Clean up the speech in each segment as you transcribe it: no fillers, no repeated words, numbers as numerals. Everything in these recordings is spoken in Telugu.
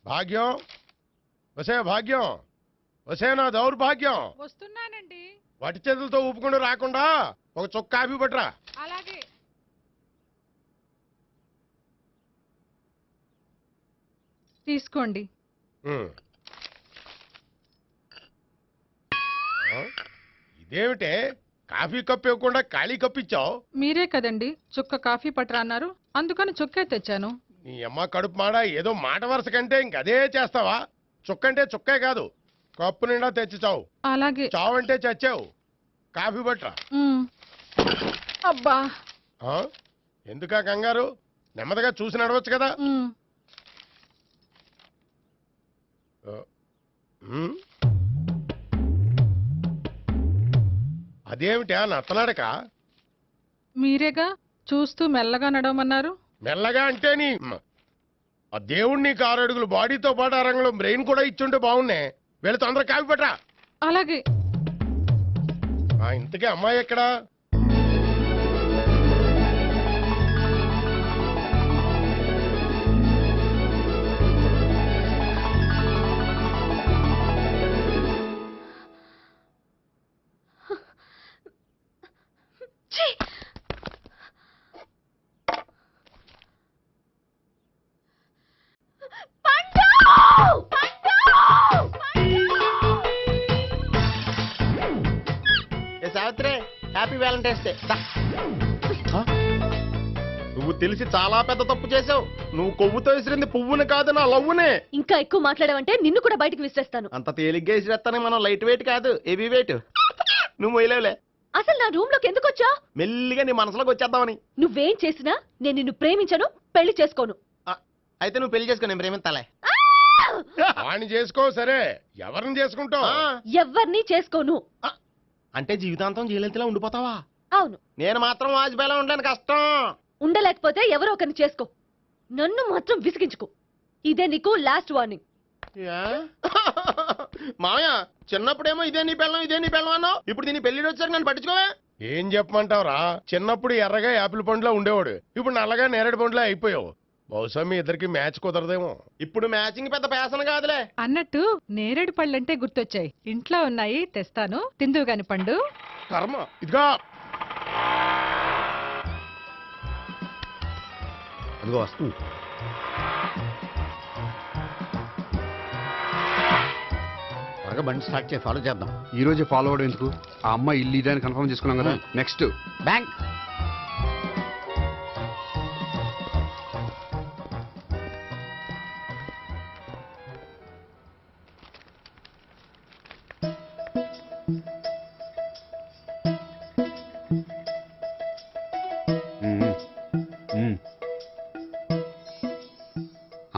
భాగ్యం వసే భాగ్యం వసే నా దౌర్భాగ్యం. వస్తున్నానండి. వటి చేతులతో ఊపుకుండా రాకుండా ఒక చుక్క కాఫీ పట్టరా. అలాగే. తీసుకోండి. ఇదేమిటే కాఫీ కప్పు ఇవ్వకుండా ఖాళీ కప్పు ఇచ్చావు? మీరే కదండి చుక్క కాఫీ పట్టరా అన్నారు, అందుకని చుక్కే తెచ్చాను. నీ అమ్మ కడుపు మాడ, ఏదో మాట వరుస కంటే ఇంకదే చేస్తావా? చుక్కంటే చుక్కే కాదు, కప్పు నిండా తెచ్చి చావు. అలాగే. చావంటే చచ్చావు. కాఫీ పట్టరా. అబ్బా, ఎందుకా కంగారు? నెమ్మదిగా చూసి నడవచ్చు కదా. అదేమిటా నత్తలాడక? మీరేగా చూస్తూ మెల్లగా నడవమన్నారు. మెల్లగా అంటే నీ ఆ దేవుడు నీకు 6 అడుగులు బాడీతో పాటు ఆ రంగంలో బ్రెయిన్ కూడా ఇచ్చుంటే బాగున్నాయి. వీళ్ళ తొందర కాఫీ పట్టరా. అలాగే. ఇంతకీ అమ్మాయి ఎక్కడా? Savitri, happy Valentine's day. నువ్వు తెలిసి చాలా పెద్ద తప్పు చేసావు. నువ్వు కొవ్వుతో విసిరింది పువ్వుని కాదు, నా లవ్వునే. ఇంకా ఎక్కువ మాట్లాడావంటే నిన్ను కూడా బయటకు విసిరేస్తాను. అంత తేలిగ్గా విసిరేస్తానే, మనం లైట్ వెయిట్ కాదు, హెవీ వెయిట్. నువ్వు మొయ్యలేవులే. అసలు నా రూమ్ లోకి ఎందుకు వచ్చా? మెల్లిగా నీ మనసులోకి వచ్చేద్దామని. నువ్వేం చేసినా నేను నిన్ను ప్రేమించను, పెళ్లి చేసుకోను. అయితే నువ్వు పెళ్లి చేసుకో, నేను ప్రేమిస్తాలే. వాణ్ణి చేసుకో. సరే, ఎవరిని చేసుకుంటావు? ఎవరిని చేసుకోను. అంటే జీవితాంతం జయలలితలా ఉండిపోతావా? అవును. నేను మాత్రం వాజ్పేయిలా ఉండలేను, కష్టం. ఉండలేకపోతే ఎవరో ఒకరిని చేసుకో, నన్ను మాత్రం విసిగించుకో. ఇదే నీకు లాస్ట్ వార్నింగ్. మామయ్య, చిన్నప్పుడేమో ఇదే నీ పెళ్ళం అన్నావు, ఇప్పుడు దీని పెళ్లి వచ్చారు, నన్ను పట్టించుకోవే. ఏం చెప్పమంటావురా? చిన్నప్పుడు ఎర్రగా యాపిల్ పండులా ఉండేవాడు, ఇప్పుడు నల్లగా నేరేడు పండులా అయిపోయావు. బహుశా మీ ఇద్దరికి మ్యాచ్ కుదరదేమో. ఇప్పుడు మ్యాచింగ్ పెద్ద ఫ్యాషన్ కాదులే. అన్నట్టు నేరేడు పళ్ళంటే గుర్తొచ్చాయి. ఇంట్లో ఉన్నాయి, తెస్తాను, తిందువు గాని పండు. కర్మ. ఇదిగా అదిగో వస్తుంది. త్వరగా బండి స్టార్ట్ చేసి ఫాలో చేద్దాం. ఈ రోజే ఫాలో అవడం ఎందుకు? ఆ అమ్మాయి ఇల్లు ఇదని కన్ఫర్మ్ చేసుకున్నాం కదా. Next bank.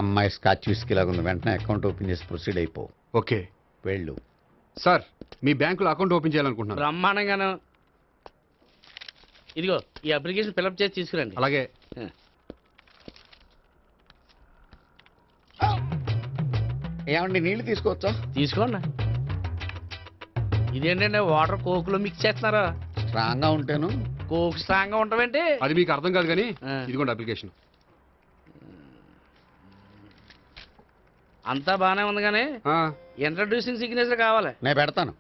అమ్మాయి స్కాచ్ విస్కీ లాగా ఉంది. వెంటనే అకౌంట్ ఓపెన్ చేసి ప్రొసీడ్ అయిపో. ఓకే, వెళ్ళు. సార్, మీ బ్యాంకులో అకౌంట్ ఓపెన్ చేయాలనుకుంటున్నాను. బ్రహ్మాండంగాను. ఇదిగో ఈ అప్లికేషన్ ఫిల్అప్ చేసి తీసుకురండి. అలాగే. ఏమండి, నీళ్లు తీసుకోవచ్చా? తీసుకోండి. ఇదేంటంటే వాటర్ కోక్ లో మిక్స్ చేస్తున్నారా? స్ట్రాంగ్ గా ఉంటాను. కోక్ స్ట్రాంగ్ గా ఉంటావేంటి? అది మీకు అర్థం కాదు కానీ ఇదిగోండి అప్లికేషన్. అంతా బానే ఉంది కానీ ఇంట్రడ్యూసింగ్ సిగ్నేచర్ కావాలి. నేను పెడతాను.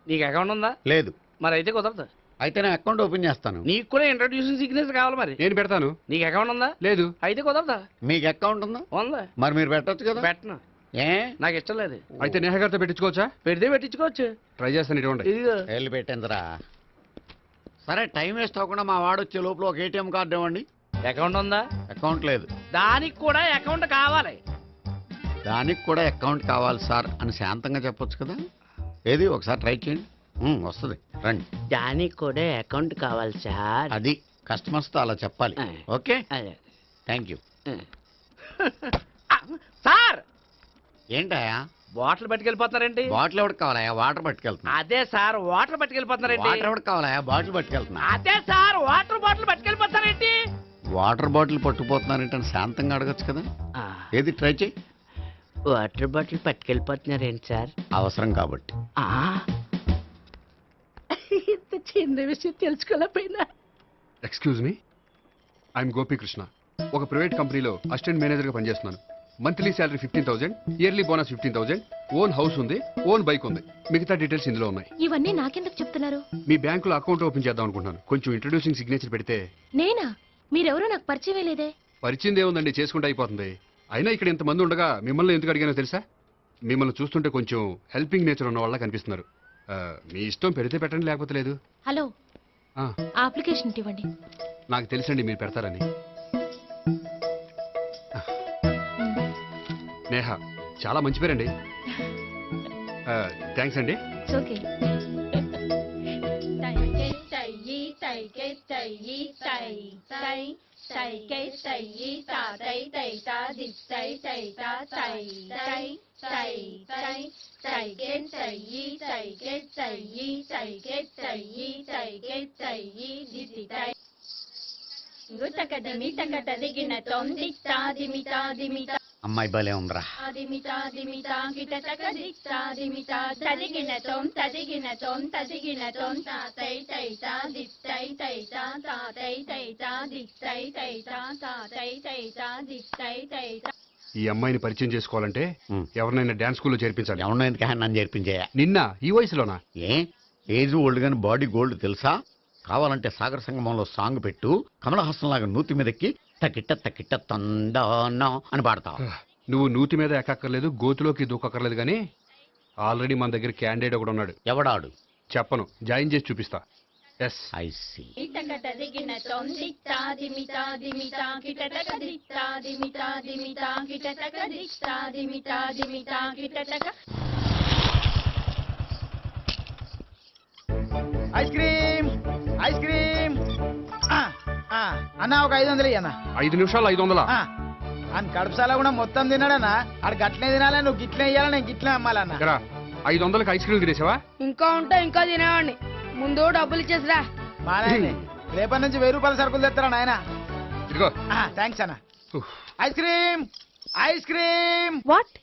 నీకు అకౌంట్ ఉందా? లేదు. మరి అయితే కుదరదు. అయితే నేను అకౌంట్ ఓపెన్ చేస్తాను. నీకు కూడా ఇంట్రడ్యూసింగ్ సిగ్నేచర్ కావాలి. మరి నేను పెడతాను. నీకు అకౌంట్ ఉందా? లేదు. అయితే కుదరదా? మీకు అకౌంట్ ఉందా? ఉందా? మరి మీరు పెట్టొచ్చు కదా. పెట్టను. ఏ? నాకు ఇష్టం లేదు. అయితే నేహ గారితో పెట్టించుకోవచ్చా? పెడితే పెట్టించుకోవచ్చు. ట్రై చేస్తాను. ఇటువంటి ఇదిగో వెళ్ళి పెట్టిందిరా. సరే, టైం వేస్ట్ అవ్వకుండా మా వాడు వచ్చే లోపల ఒక ఏటీఎం కార్డు ఇవ్వండి. అకౌంట్ ఉందా? అకౌంట్ లేదు. దానికి కూడా అకౌంట్ కావాలి. దానికి కూడా అకౌంట్ కావాలి సార్ అని శాంతంగా చెప్పొచ్చు కదా. ఏది ఒకసారి ట్రై చేయండి. వస్తుంది, రండి. దానికి కూడా అకౌంట్ కావాలి సార్. అది కస్టమర్స్తో అలా చెప్పాలి. Okay, thank you. సార్, ఏంటయా బాటిల్ పట్టుకెళ్ళిపోతున్నారేంటి? బాటిల్ ఎవరికి కావాలయా? వాటర్ పట్టుకెళ్తున్నా. అదే సార్, వాటర్ పట్టుకెళ్ళిపోతున్నారేంటి? వాటర్ ఎవరికి కావాలయా? బాటిల్ పట్టుకెళ్తున్నా. అదే సార్, వాటర్ బాటిల్ పట్టుకెళ్ళిపోతారేంటి? వాటర్ బాటిల్ పట్టుకుపోతున్నారంటే శాంతంగా అడగచ్చు కదా. ఏది ట్రై చేయి. వాటర్ బాటిల్ పట్టుకెళ్ళిపోతున్నారేంటి సార్? అవసరం కాబట్టి. ఇంత చిన్న విషయం తెలుసుకోలేకపోయినా. Excuse me, I'm Gopikrishna. ఒక ప్రైవేట్ కంపెనీలో అసిస్టెంట్ మేనేజర్గా పనిచేస్తున్నాను. Monthly salary 15,000, yearly bonus 15,000, own house ఉంది, ఓన్ బైక్ ఉంది. మిగతా డీటెయిల్స్ ఇందులో ఉన్నాయి. ఇవన్నీ నాకెందుకు చెప్తున్నారు? మీ బ్యాంకులో అకౌంట్ ఓపెన్ చేద్దాం అనుకుంటున్నాను. కొంచెం ఇంట్రడ్యూసింగ్ సిగ్నేచర్ పెడితే. నేనా? మీరెవరో నాకు పరిచయమే లేదే. పరిచయం ఏముందండి, చేసుకుంటే అయిపోతుంది. అయినా ఇక్కడ ఇంతమంది ఉండగా మిమ్మల్ని ఎందుకు అడిగానో తెలుసా? మిమ్మల్ని చూస్తుంటే కొంచెం హెల్పింగ్ నేచర్ ఉన్న వాళ్ళ కనిపిస్తున్నారు. మీ ఇష్టం పెడితే పెట్టండి, లేకపోతే లేదు. హలో, ఆ, అప్లికేషన్ ఇవ్వండి. నాకు తెలుసండి మీరు పెడతారని. నేహ, చాలా మంచి పేరండి. థ్యాంక్స్ అండి. ఓకే. అమ్మాయి భలే ఉందిరా. ఈ అమ్మాయిని పరిచయం చేసుకోవాలంటే ఎవరినైనా డాన్స్ స్కూల్లో చేర్పించాలి. ఎవరినో ఎందుకు నన్ను చేర్పించేయా? నిన్న ఈ వయసులోనా? ఏజ్ ఓల్డ్ గాని బాడీ గోల్డ్ తెలుసా? కావాలంటే సాగర సంగమంలో సాంగ్ పెట్టు, కమలహాసం లాగా నూతి మీదకి తకిట్ట తకిట్ట తందానా అని పాడతావు. నువ్వు నూతి మీద ఎక్కక్కర్లేదు, గోతులోకి దూకక్కర్లేదు, కానీ ఆల్రెడీ మన దగ్గర క్యాండిడేట్ ఒకడు ఉన్నాడు. ఎవడాడు? చెప్పను, జాయిన్ చేసి చూపిస్తా. Yes, I see. Ice cream, ice cream. అన్న ఒక 500 అన్న. 5 నిమిషాలు 500. అని కడుపుసాల కూడా మొత్తం తిన్నాడన్నా. ఆడు గట్లే తినాలా, నువ్వు గిట్లే ఇయ్యాలా, నేను గిట్లే అమ్మాలన్నా. 500కి ఐస్ క్రీమ్ తినేసావా? ఇంకా ఉంటే ఇంకా తినేవాడిని. ముందు డబ్బులు ఇచ్చేసిరా. బానే, రేపటి నుంచి 1000 రూపాయల సరుకులు తెస్తారా నాయన? ఇదిగో. థ్యాంక్స్ అన్న. Ice cream, ice cream. What?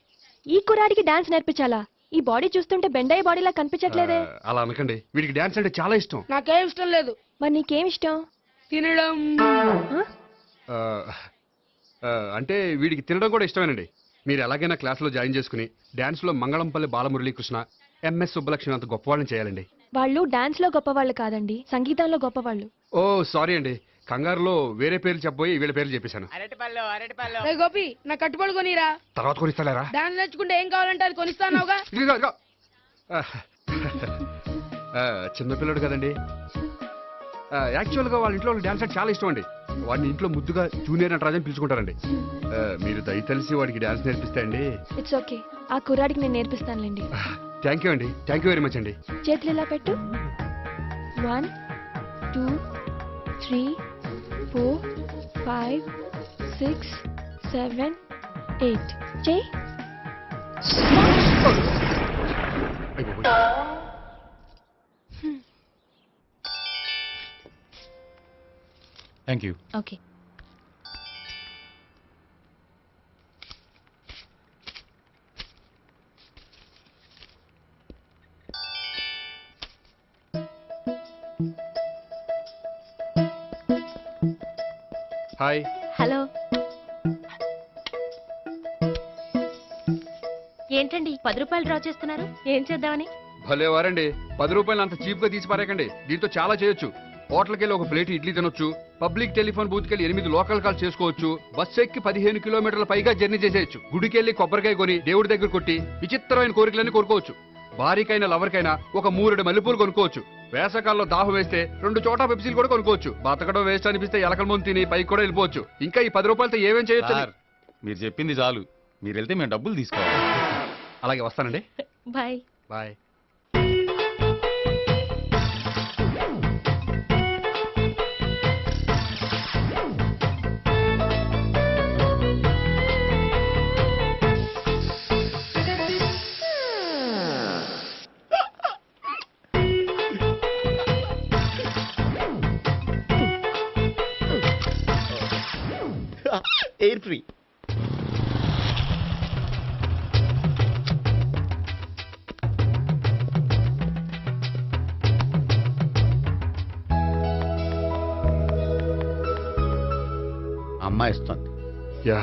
ఈ కుర్రాడికి డాన్స్ నేర్పించాలా? ఈ బాడీ చూస్తుంటే బెండయ్య బాడీలా కనిపించట్లేదే. అలా అనకండి, వీడికి డాన్స్ అంటే చాలా ఇష్టం. నాకేం ఇష్టం లేదు. మరి నీకేం ఇష్టం? తినడం. అంటే వీడికి తినడం కూడా ఇష్టమేనండి. మీరు ఎలాగైనా క్లాస్లో జాయిన్ చేసుకుని డాన్స్లో మంగళంపల్లి బాలమురళీకృష్ణ, ఎంఎస్ సుబ్బలక్ష్మి అంత గొప్పవాళ్ళని చేయాలండి. వాళ్ళు డాన్స్ లో గొప్పవాళ్ళు కాదండి, సంగీతంలో గొప్పవాళ్ళు. ఓ సారీ అండి, కంగారులో వేరే పేర్లు చెప్పబోయి వీళ్ళ పేర్లు చెప్పేశాను. అరటిపళ్ళు, అరటిపళ్ళు. రే గోపి, నా కట్టుబడి కొనిరా. తర్వాత కొనిస్తారా? డాన్స్ నేర్చుకుంటే ఏం కావాలంటే అది కొనిస్తానావుగా. చిన్నపిల్లడు కదండి. యాక్చువల్గా వాళ్ళ ఇంట్లో డాన్స్ అంటే చాలా ఇష్టం అండి. వాడిని ఇంట్లో ముద్దుగా జూనియర్ నటరాజని పిలుచుకుంటారండి. మీరు దయతలిసి వాడికి డాన్స్ నేర్పిస్తే అండి. ఇట్స్ ఓకే, ఆ కుర్రాడికి నేను నేర్పిస్తానులేండి. థ్యాంక్ యూ అండి, థ్యాంక్ యూ వెరీ మచ్ అండి. చేతులు ఇలా పెట్టు. 1 2 3 4 5 6 7 8 చేయి. Thank you. Okay. Hi. Hello. ఏంటండి 10 రూపాయలు డ్రా చేస్తున్నారు? ఏం చేద్దామని? భలే వారండి, 10 రూపాయలు అంత చీప్ గా తీసి పారేకండి. దీంతో చాలా చేయొచ్చు. హోటల్కి వెళ్ళి ఒక ప్లేట్ ఇడ్లీ తినొచ్చు, పబ్లిక్ టెలిఫోన్ బూత్కి వెళ్ళి 8 లోకల్ కాల్ చేసుకోవచ్చు, బస్సు ఎక్కి 15 కిలోమీటర్ల పైగా జర్నీ చేసేయచ్చు, గుడికి వెళ్ళి కొబ్బరికాయ కొని దేవుడి దగ్గర కొట్టి విచిత్రమైన కోరికలన్నీ కోరుకోవచ్చు, భారీకైనా లవర్కైనా ఒక 3 మల్లెపూలు కొనుక్కోవచ్చు, వేసవకాలంలో దాహం వేస్తే 2 చోటా పెప్సీలు కూడా కొనుక్కోవచ్చు, బతకడం వేస్ట్ అనిపిస్తే ఎలకల ముందు తిని పైకి కూడా వెళ్ళిపోవచ్చు. ఇంకా ఈ 10 రూపాయలతో ఏమేం చేయొచ్చు? మీరు చెప్పింది చాలు, మీరు వెళ్తే మేము డబ్బులు తీసుకోవాలి. అలాగే వస్తానండి. బాయ్. బాయ్. Air free. అమ్మాయి ఇస్తుంది. యా.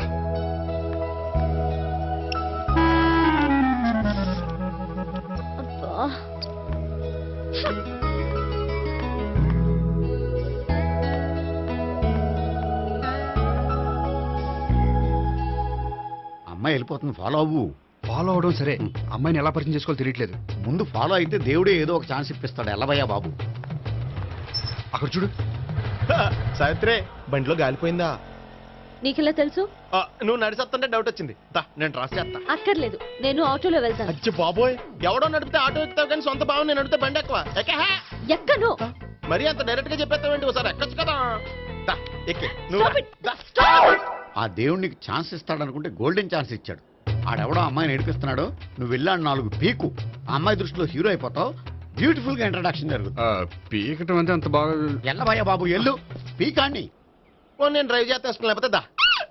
అమ్మాయి వెళ్ళిపోతుంది, ఫాలో అవ్వు. ఫాలో అవడం సరే, అమ్మాయిని ఎలా పరిచయం చేసుకోవాలో తెలియట్లేదు. ముందు ఫాలో అయితే దేవుడే ఏదో ఒక ఛాన్స్ ఇప్పిస్తాడు. ఎల్లవయ్యా బాబు. అక్కడ చూడు. సావిత్రి బండిలో గాలిపోయిందా? నీకెలా తెలుసు? నువ్వు నడిచేస్తుంటే డౌట్ వచ్చింది. నేను ట్రాస్ చేస్తా. అక్కర్లేదు, నేను ఆటోలో వెళ్తాను. అచ్చి బాబోయ్, ఎవడో నడిపితే ఆటో ఎక్కుతావు కానీ సొంత భావం నేను నడిపితే బండి ఎక్కువ. ఎక్కను. మరి అంత డైరెక్ట్ గా చెప్పేస్తావేంటి? ఒకసారి ఎక్కొచ్చు కదా. ఎక్కి నువ్వు Stop it. దా. ఆ దేవుడికి ఛాన్స్ ఇస్తాడనుకుంటే గోల్డెన్ ఛాన్స్ ఇచ్చాడు. ఆడెవడో అమ్మాయిని ఏడిపిస్తున్నాడు, నువ్వు వెళ్ళాడు 4 పీకు. ఆ అమ్మాయి దృష్టిలో హీరో అయిపోతావు. బ్యూటిఫుల్ గా ఇంట్రడక్షన్ జరుగుతుంది. పీకటం అంటే అంత బాగా. ఎల్లవయ్యా బాబు ఎల్లు, పీకాన్ని. నేను డ్రైవ్ చేస్తాను, లేకపోతే దా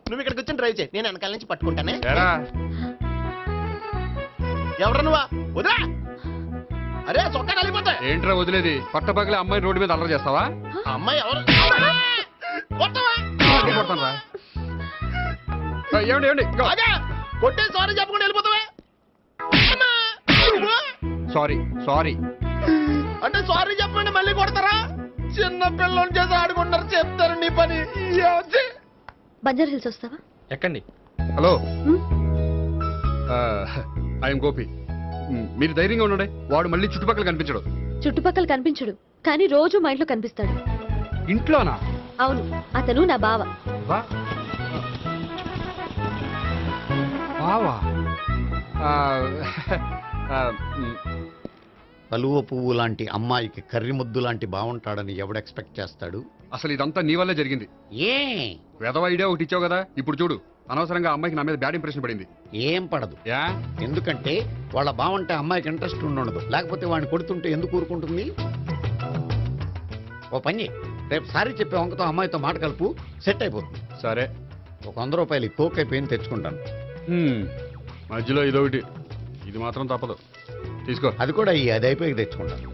నువ్వు ఇక్కడికి వచ్చి డ్రైవ్ చేయి, నేను వెనకాల నుంచి పట్టుకుంటానే. ఎవరు నువ్వా? వదిలా. అరే చొక్కా కలిగిపోతా. ఏంట్రా వదిలేది? పట్టపగలే అమ్మాయి రోడ్డు మీద అల్లరి చేస్తావా? అమ్మాయి ఎవరు? కొడతానురా. ఏమండి ఏమండి? కొట్టే సారీ చెప్పకుండా వెళ్ళిపోతావా? సారీ సారీ అంటే సారీ చెప్పండి మళ్ళీ కొడతారా? చిన్న పిల్లలు చేసి ఆడుకుంటారు, చెప్తారు నీ పని. బంజారా హిల్స్ వస్తావా? ఎక్కండి. హలో, హ్మ్? ఐఎమ్ గోపి. మీరు ధైర్యంగా ఉండండి. వాడు మళ్ళీ చుట్టుపక్కల కనిపించడు. చుట్టుపక్కల కనిపించడు, కానీ రోజు మా ఇంట్లో కనిపిస్తాడు. ఇంట్లోనా? అవును, అతను నా బావ. బావా? కలువ పువ్వు లాంటి అమ్మాయికి కర్రి ముద్దు లాంటి బాగుంటాడని ఎవడు ఎక్స్పెక్ట్ చేస్తాడు? అసలు ఇదంతా నీ వల్లే జరిగింది. ఏ వెధవ ఐడియా ఒకటి ఇచ్చావు కదా, ఇప్పుడు చూడు. అనవసరంగా అమ్మాయికి నా మీద బ్యాడ్ ఇంప్రెషన్ పడింది. ఏం పడదు. యా? ఎందుకంటే వాళ్ళ బాగుంటే అమ్మాయికి ఇంట్రెస్ట్ ఉండదు. లేకపోతే వాడిని కొడుతుంటే ఎందుకు ఊరుకుంటుంది? ఓ పని చెయ్. రేపు సారీ చెప్పే వంకతో అమ్మాయితో మాట కలుపు, సెట్ అయిపోతుంది. సరే. ఒక 100 రూపాయలు కోక్ అయిపోయింది, తెచ్చుకుంటాను. మధ్యలో ఇదొకటి, ఇది మాత్రం తప్పదు. తీసుకో. అది కూడా అది అయిపోయి తెచ్చుకుంటాను.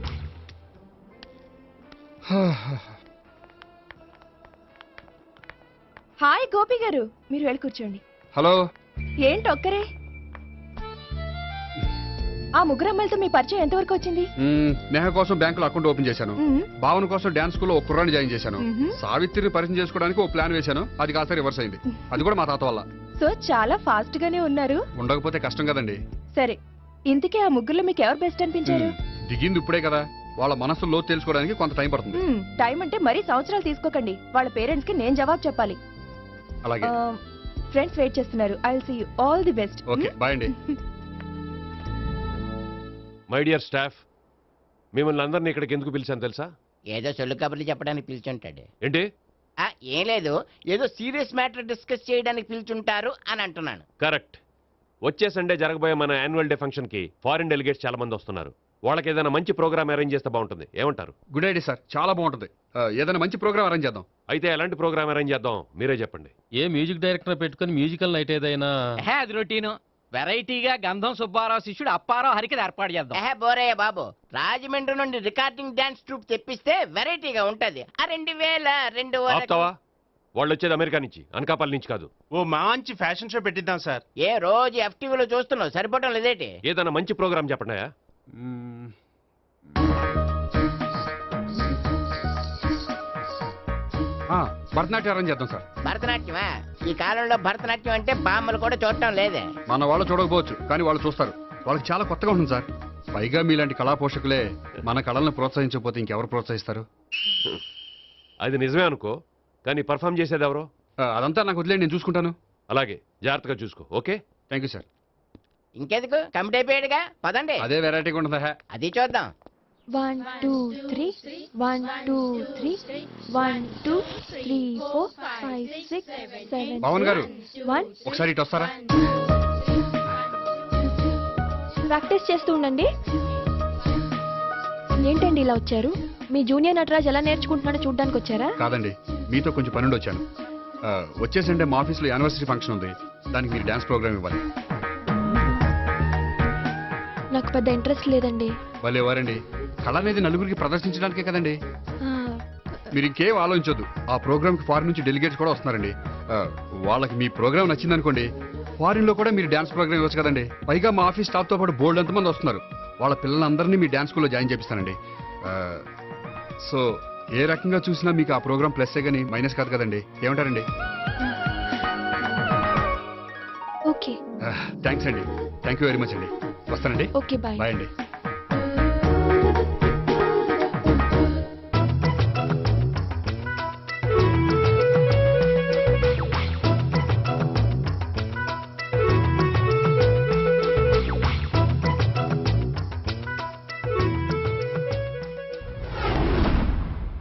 హాయ్ గోపి గారు, మీరు వెళ్ళి కూర్చోండి. హలో. ఏంటి ఒక్కరే? ఆ ముగ్గురు అమ్మాయిలతో మీ పరిచయం ఎంతవరకు వచ్చింది? నేహ కోసం బ్యాంకులో అకౌంట్ ఓపెన్ చేశాను. భావన కోసం డాన్స్ స్కూల్లో ఒక కుర్రాన్ని జాయిన్ చేశాను. సావిత్రిని పరిచయం చేసుకోవడానికి ఓ ప్లాన్ వేశాను. అది కాస్త రివర్స్ అయింది. అది కూడా మా తాత వల్ల. సో చాలా ఫాస్ట్ గానే ఉన్నారు. ఉండకపోతే కష్టం కదండి. సరే, ఇంతకీ ఆ ముగ్గురులో మీకు ఎవరు బెస్ట్ అనిపించారు? దిగింది ఇప్పుడే కదా, వాళ్ళ మనసు లోతు తెలుసుకోవడానికి కొంత టైం పడుతుంది. టైం అంటే మరీ సంవత్సరాలు తీసుకోకండి. వాళ్ళ పేరెంట్స్ కి నేను జవాబు చెప్పాలి. అలాగే. ఫ్రెండ్స్ వెయిట్ చేస్తున్నారు. I will see you. All the best. Okay, bye అండి. మై డియర్ స్టాఫ్, మిమ్మల్ని అందరినీ ఇక్కడికి ఎందుకు పిలిచాను తెలుసా? ఏదో సొల్లు కబుర్లు చెప్పడానికి పిలిచుంటాడు. ఏంటి? ఏం లేదు, ఏదో సీరియస్ మ్యాటర్ డిస్కస్ చేయడానికి పిలిచుంటారు అని అంటున్నాను. కరెక్ట్. వచ్చే సండే జరగబోయే మన యాన్యువల్ డే ఫంక్షన్ కి ఫారిన్ డెలిగేట్స్ చాలా మంది వస్తున్నారు. వాళ్ళకి ఏదైనా మంచి ప్రోగ్రామ్ అరేంజ్ చేస్తే బాగుంటుంది. ఏమంటారు? గుడ్ ఐడియా సార్, చాలా బాగుంటుంది. ఏదైనా మంచి ప్రోగ్రామ్ అరేంజ్ చేద్దాం. అయితే ఎలాంటి ప్రోగ్రామ్ అరేంజ్ చేద్దాం మీరే చెప్పండి. ఏ మ్యూజిక్ డైరెక్టర్ పెట్టుకుని మ్యూజికల్ నైట్ ఏదైనా? అది రొటీను. వెరైటీగా గంధం సుబ్బారావు శిష్యుడు అప్పారావు హరికి ఏర్పాటు చేద్దాం. బోరయ్య బాబు, రాజమండ్రి నుండి రికార్డింగ్ డాన్స్ ట్రూప్ తెప్పిస్తే వెరైటీగా ఉంటది. 2002 వాళ్ళు వచ్చేది అమెరికా నుంచి, అనకాపల్లి నుంచి కాదు. ఓ మంచి ఫ్యాషన్ షో పెట్టిద్దాం సార్. ఏ రోజు FTVలో చూస్తున్నావు, సరిపోవటం లేదేటి? ఏదైనా మంచి ప్రోగ్రామ్ చెప్పండి. భరతనాట్యం అరేంజ్ చేద్దాం సార్. భరతనాట్యమా? ఈ కాలంలో భరతనాట్యం అంటే బామ్మలు కూడా చూడటం లేదే. మన వాళ్ళు చూడకపోవచ్చు, కానీ వాళ్ళు చూస్తారు. వాళ్ళకి చాలా కొత్తగా ఉంటుంది సార్. పైగా మీలాంటి కళా పోషకులే మన కళలను ప్రోత్సహించకపోతే ఇంకెవరు ప్రోత్సహిస్తారు? అది నిజమే అనుకో, కానీ పర్ఫామ్ చేసేది ఎవరో? అదంతా నాకు వదిలేండి, నేను చూసుకుంటాను. అలాగే, జాగ్రత్తగా చూసుకో. Okay, thank you sir. ఇంకెందుకు, కమిటీ అయిపోయాడుగా, పదండి. అదే వెరైటీగా ఉంటుందా? అది చూద్దాం. 1 2 3 1 2 3 1 2 3 4 5 6 7 పవన్ గారు, 1 ఒకసారి ఇటు వస్తారా? ప్రాక్టీస్ చేస్తూ ఉండండి. ఏంటండి ఇలా వచ్చారు? మీ జూనియర్ నటరాజ్ ఎలా నేర్చుకుంటున్నాడో చూడ్డానికి వచ్చారా? కాదండి, మీతో కొంచెం పనుండి వచ్చాను. వచ్చేసంటే మా ఆఫీస్లో యానివర్సరీ ఫంక్షన్ ఉంది, దానికి మీరు డాన్స్ ప్రోగ్రామ్ ఇవ్వాలి. నాకు పెద్ద ఇంట్రెస్ట్ లేదండి. వాళ్ళు ఎవరండి? కళ అనేది నలుగురికి ప్రదర్శించడానికే కదండి. మీరు ఇంకేం ఆలోచించొద్దు. ఆ ప్రోగ్రామ్ కి ఫారిన్ నుంచి డెలిగేట్స్ కూడా వస్తున్నారండి. వాళ్ళకి మీ ప్రోగ్రామ్ నచ్చిందనుకోండి, ఫారిన్ లో కూడా మీరు డాన్స్ ప్రోగ్రామ్ ఇవ్వచ్చు కదండి. పైగా మా ఆఫీస్ స్టాఫ్ తో పాటు బోల్డ్ ఎంతమంది వస్తున్నారు. వాళ్ళ పిల్లలందరినీ మీ డాన్స్ స్కూల్లో జాయిన్ చేపిస్తానండి. సో ఏ రకంగా చూసినా మీకు ఆ ప్రోగ్రామ్ ప్లస్సే కానీ మైనస్ కాదు కదండి. ఏమంటారండి? ఓకే. థ్యాంక్స్ అండి. థ్యాంక్ యూ వెరీ మచ్ అండి. వస్తానండి. ఓకే బాయ్ బాయ్ అండి.